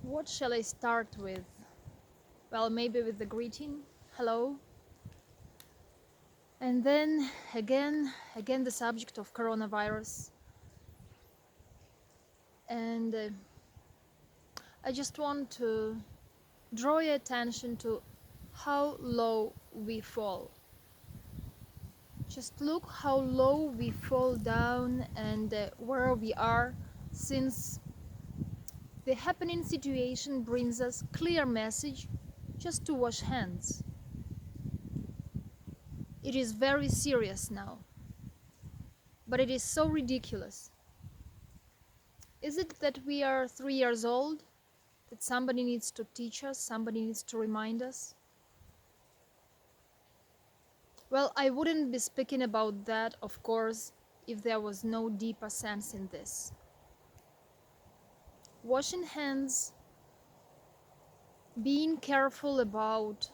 What shall I start with? Well, maybe with the greeting, hello. And then again the subject of coronavirus. And I just want to draw your attention to how low we fall. Just look how low we fall down and where we are, since the happening situation brings us clear message just to wash hands. It is very serious now, but it is so ridiculous. Is it that we are 3 years old, that somebody needs to teach us, somebody needs to remind us? Well, I wouldn't be speaking about that, of course, if there was no deeper sense in this. Washing hands, being careful about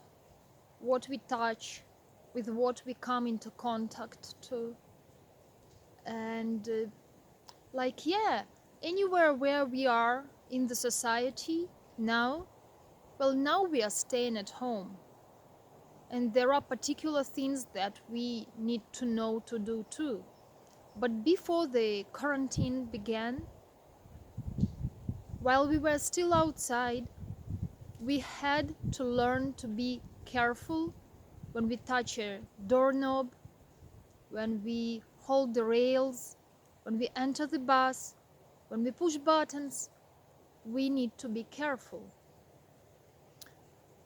what we touch, with what we come into contact to, and anywhere where we are in the society now, well, now we are staying at home, and there are particular things that we need to know to do too. But before the quarantine began, while we were still outside, we had to learn to be careful when we touch a doorknob, when we hold the rails, when we enter the bus, when we push buttons. We need to be careful.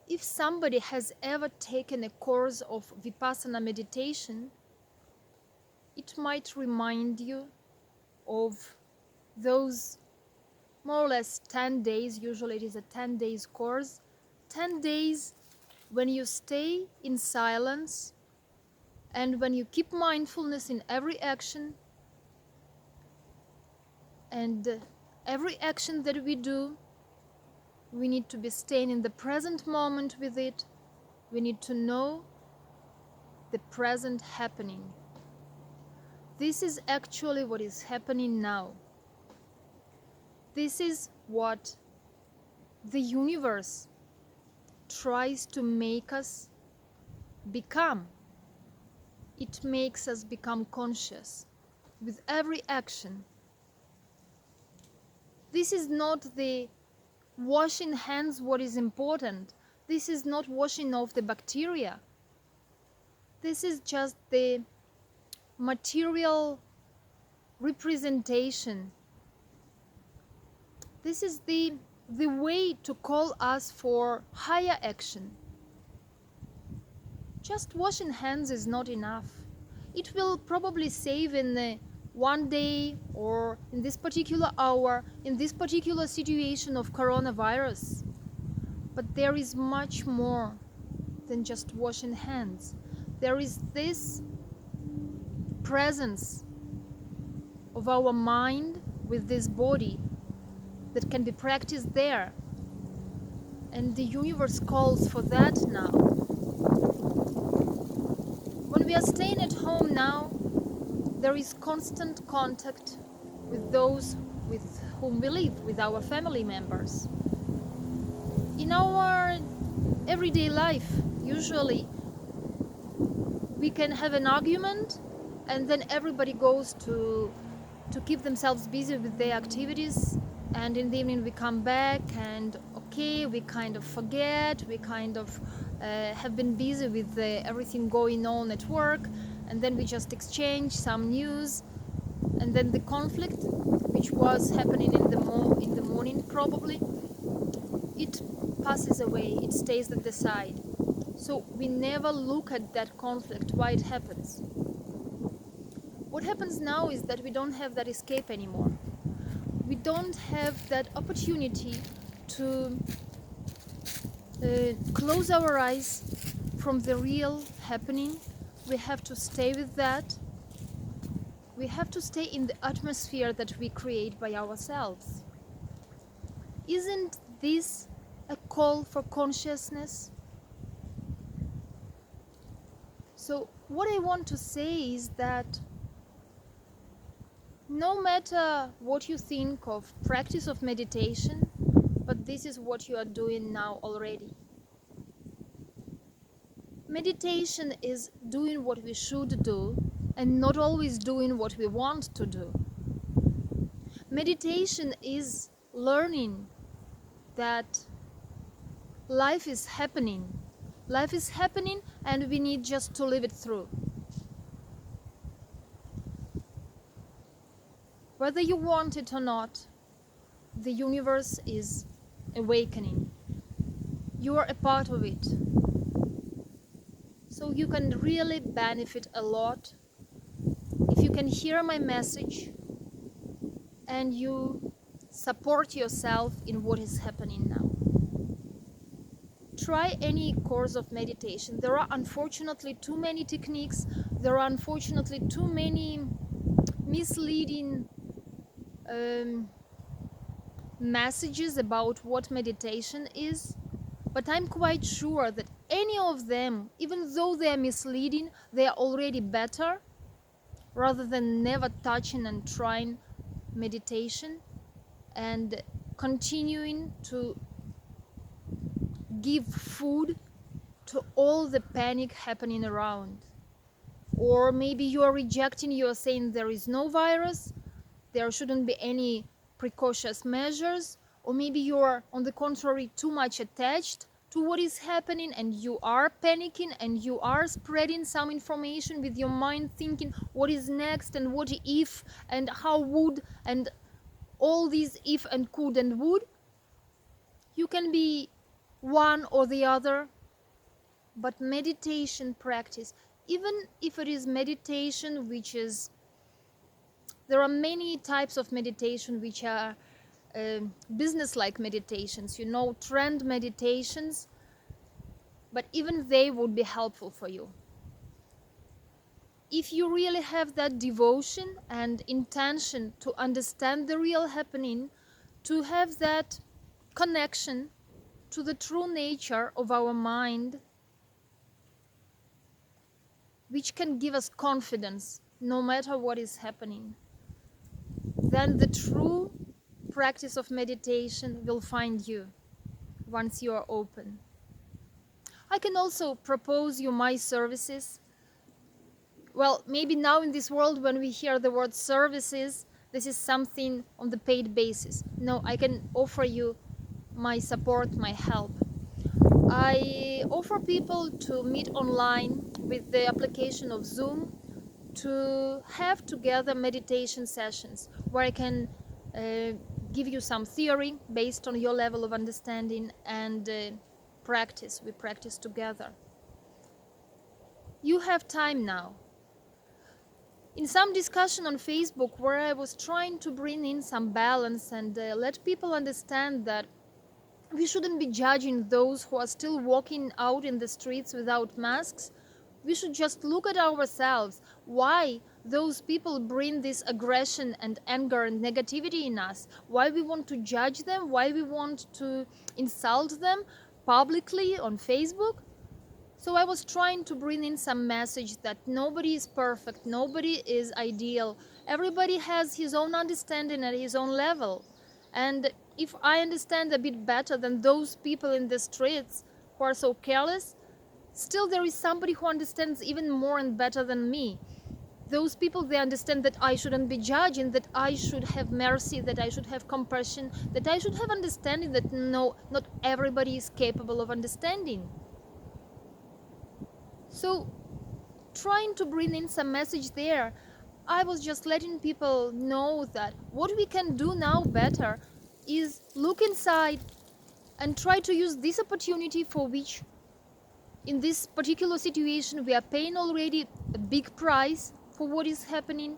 If somebody has ever taken a course of Vipassana meditation, it might remind you of those more or less 10 days, usually it is a 10 days course, 10 days when you stay in silence and when you keep mindfulness in every action, and every action that we do, we need to be staying in the present moment with it. We need to know the present happening. This is actually what is happening now. This is what the universe tries to make us become. It makes us become conscious with every action. This is not the washing hands what is important. This is not washing off the bacteria. This is just the material representation. This is the way to call us for higher action. Just washing hands is not enough. It will probably save in one day or in this particular hour, in this particular situation of coronavirus. But there is much more than just washing hands. There is this presence of our mind with this body that can be practiced there. And the universe calls for that now. When we are staying at home now, there is constant contact with those with whom we live, with our family members. In our everyday life, usually, we can have an argument and then everybody goes to keep themselves busy with their activities, and in the evening we come back and okay, we kind of forget, we kind of have been busy with everything going on at work, and then we just exchange some news, and then the conflict which was happening in the morning probably, it passes away, it stays at the side. So we never look at that conflict, why it happens. What happens now is that we don't have that escape anymore. We don't have that opportunity to close our eyes from the real happening. We have to stay with that. We have to stay in the atmosphere that we create by ourselves. Isn't this a call for consciousness? So what I want to say is that no matter what you think of practice of meditation, but this is what you are doing now already. Meditation is doing what we should do and not always doing what we want to do. Meditation is learning that life is happening. Life is happening and we need just to live it through. Whether you want it or not, the universe is awakening. You are a part of it. So you can really benefit a lot if you can hear my message and you support yourself in what is happening now. Try any course of meditation. There are unfortunately too many techniques. There are unfortunately too many misleading messages about what meditation is. But I'm quite sure that any of them, even though they are misleading, they are already better rather than never touching and trying meditation and continuing to give food to all the panic happening around. Or maybe you are rejecting, you are saying there is no virus, there shouldn't be any precautionary measures, or maybe you are on the contrary too much attached to what is happening and you are panicking and you are spreading some information with your mind, thinking what is next and what if and how would and all these if and could and would. You can be one or the other, but meditation practice, even if it is meditation which is, there are many types of meditation which are business-like meditations, trend meditations, but even they would be helpful for you. If you really have that devotion and intention to understand the real happening, to have that connection to the true nature of our mind, which can give us confidence no matter what is happening, then the true practice of meditation will find you once you are open. I can also propose you my services. Well, maybe now in this world when we hear the word services, this is something on the paid basis. No, I can offer you my support, my help. I offer people to meet online with the application of Zoom to have together meditation sessions where I can give you some theory based on your level of understanding and practice. We practice together. You have time now. In some discussion on Facebook where I was trying to bring in some balance and let people understand that we shouldn't be judging those who are still walking out in the streets without masks. We should just look at ourselves. Why those people bring this aggression and anger and negativity in us? Why we want to judge them? Why we want to insult them publicly on Facebook? So I was trying to bring in some message that nobody is perfect, nobody is ideal. Everybody has his own understanding at his own level. And if I understand a bit better than those people in the streets who are so careless, still there is somebody who understands even more and better than me. Those people, they understand that I shouldn't be judging, that I should have mercy, that I should have compassion, that I should have understanding that no, not everybody is capable of understanding. So trying to bring in some message there, I was just letting people know that what we can do now better is look inside and try to use this opportunity for which in this particular situation we are paying already a big price for what is happening.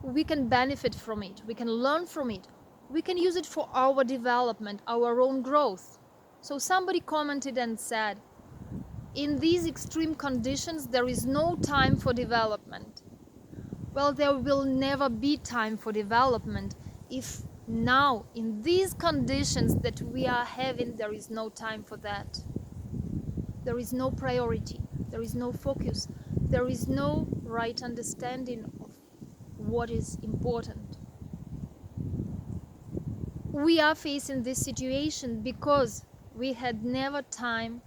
We can benefit from it, we can learn from it, we can use it for our development, our own growth. So somebody commented and said, in these extreme conditions there is no time for development. Well, there will never be time for development if now in these conditions that we are having there is no time for that. There is no priority, there is no focus, there is no right understanding of what is important. We are facing this situation because we had never time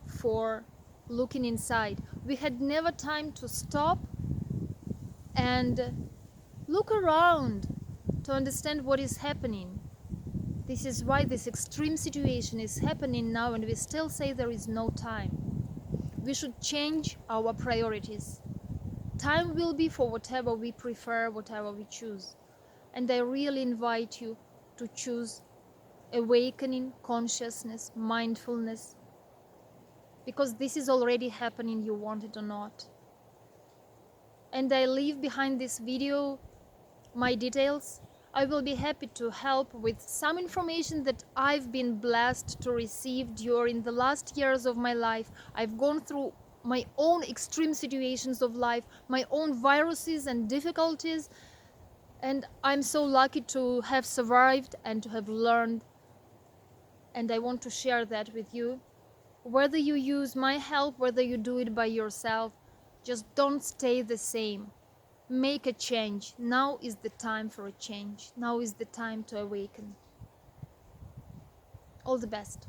for looking inside. We had never time to stop and look around to understand what is happening. This is why this extreme situation is happening now, and we still say there is no time. We should change our priorities. Time will be for whatever we prefer, whatever we choose. And I really invite you to choose awakening, consciousness, mindfulness, because this is already happening, you want it or not. And I leave behind this video my details. I will be happy to help with some information that I've been blessed to receive during the last years of my life. I've gone through my own extreme situations of life, my own viruses and difficulties, and I'm so lucky to have survived and to have learned, and I want to share that with you. Whether you use my help, whether you do it by yourself, just don't stay the same. Make a change. Now is the time for a change. Now is the time to awaken. All the best.